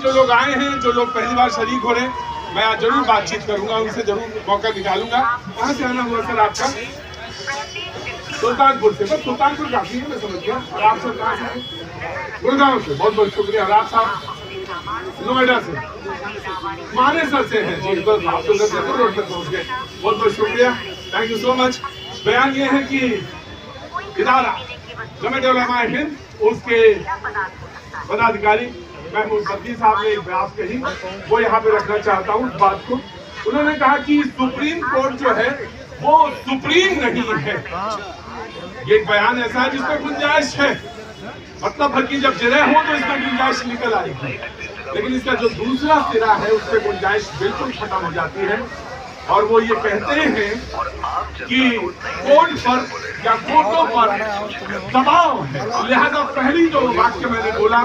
जो लोग आए हैं, जो लोग पहली बार शरीक हो रहे हैं, मैं आज जरूर बातचीत करूंगा, उनसे जरूर मौका निकालूंगा। कहाँ से आना हुआ सर आपका? सुल्तानपुर से। बस सुल्तानपुर काफी है, मैं समझ गया। और आप सर कहाँ से? गुड़गांव से। बहुत बहुत शुक्रिया। और आप साहब? नोएडा से। मानेसर से हैं जी। बस आप सुल्तानपुर रोड तक पहुँच गए। बहुत बहुत शुक्रिया, थैंक यू सो मच। बयान ये है कि इदारा जमीयत उलमा हिंद, उसके पदाधिकारी महमूद बद्दी साहब ने एक बात कही, वो यहाँ पे रखना चाहता हूँ इस बात को। उन्होंने कहा कि सुप्रीम कोर्ट जो है वो सुप्रीम नहीं है। ये एक बयान ऐसा है जिसमें गुंजाइश है, मतलब है कि जब जिरह हो तो इसमें गुंजाइश निकल आएगी, लेकिन इसका जो दूसरा सिरा है उसमें गुंजाइश बिल्कुल खत्म हो जाती है। और वो ये कहते हैं कि कोर्ट पर या कोर्टों पर दबाव है, लिहाजा पहली जो वाक्य मैंने बोला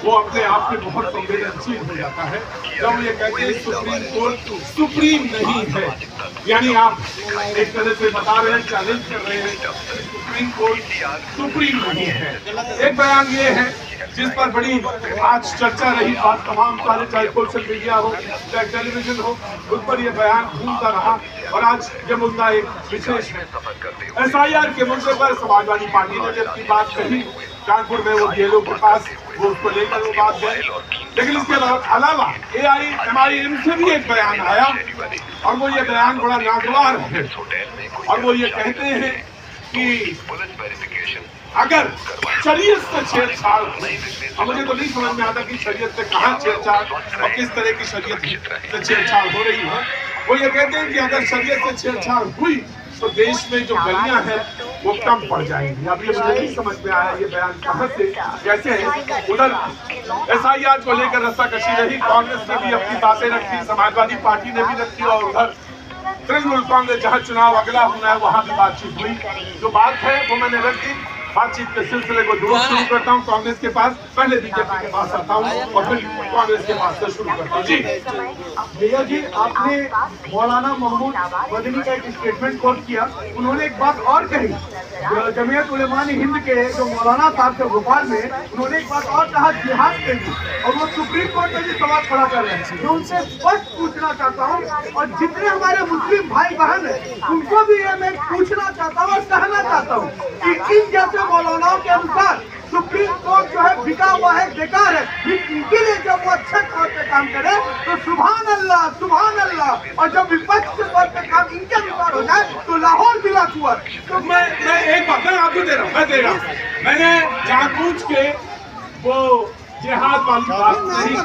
वो अपने आप में बहुत संवेदनशील हो जाता है जब ये कहते हैं सुप्रीम कोर्ट सुप्रीम नहीं है। यानी आप एक तरह से बता रहे हैं, चैलेंज कर रहे हैं कि सुप्रीम कोर्ट सुप्रीम नहीं है। एक बयान ये है जिस पर बड़ी आज चर्चा रही, आज तमाम सारे, चाहे सोशल मीडिया हो चाहे टेलीविजन हो, उस पर यह बयान घूमता रहा। और आज ये मुद्दा एक विशेष है। SIR के मुद्दे पर समाजवादी पार्टी ने जबकि बात कही, कानपुर में वो DLO के पास वो उसको लेकर वो बात गए, लेकिन इसके अलावा AIMIM से भी एक बयान आया और वो ये बयान बड़ा नागवार है। और वो ये कहते हैं कि अगर शरीयत से छेड़छाड़, और मुझे तो नहीं समझ में आता कि शरीयत से कहाँ छेड़छाड़ और किस तरह की शरीयत से छेड़छाड़ हो रही है। वो ये कहते हैं कि अगर शरीयत से छेड़छाड़ हुई तो देश में जो गलियां हैं वो कम पड़ जाएंगी। अब ये मुझे नहीं समझ में आया ये बयान कहाँ से कैसे है। उधर SIR को लेकर रस्साकशी रही, कांग्रेस ने भी अपनी बातें रखी, समाजवादी पार्टी ने भी रखी, और उधर तृणमूल कांग्रेस जहाँ चुनाव अगला होना है वहाँ भी बातचीत हुई। जो बात है वो मैंने रख दी। बातचीत के सिलसिले को दूर शुरू करता हूँ कांग्रेस के पास, पहले बीजेपी के पास आता हूँ और फिर कांग्रेस के पास से शुरू करता हूँ। जी भैया जी, आपने मौलाना महमूद मदनी का एक स्टेटमेंट कोट किया, उन्होंने एक बात और कही, जमीयत उलमा हिंद के जो मौलाना साहब थे भोपाल में, उन्होंने एक बात और कहा, जिहाद के लिए, और वो सुप्रीम कोर्ट में भी सवाल खड़ा कर रहे हैं। मैं उनसे स्पष्ट पूछना चाहता हूँ, और जितने हमारे मुस्लिम भाई बहन है उनको भी ये मैं पूछना चाहता हूँ और कहना चाहता हूँ कि इन जैसे मौलानाओं के अनुसार सुप्रीम कोर्ट जो है बिका हुआ है, बेकार है, इनके लिए जब वो अच्छे तौर पे काम करे तो सुभान अल्लाह सुभान अल्लाह, और जब विपक्ष के तौर पे काम इनके अनुसार हो जाए तो लाहौर जिला हुआ। तो मैं एक बात मैं आपको दे रहा हूँ, मैं दे रहा हूँ, मैंने जानबूझ के वो जिहाद वाली बात नहीं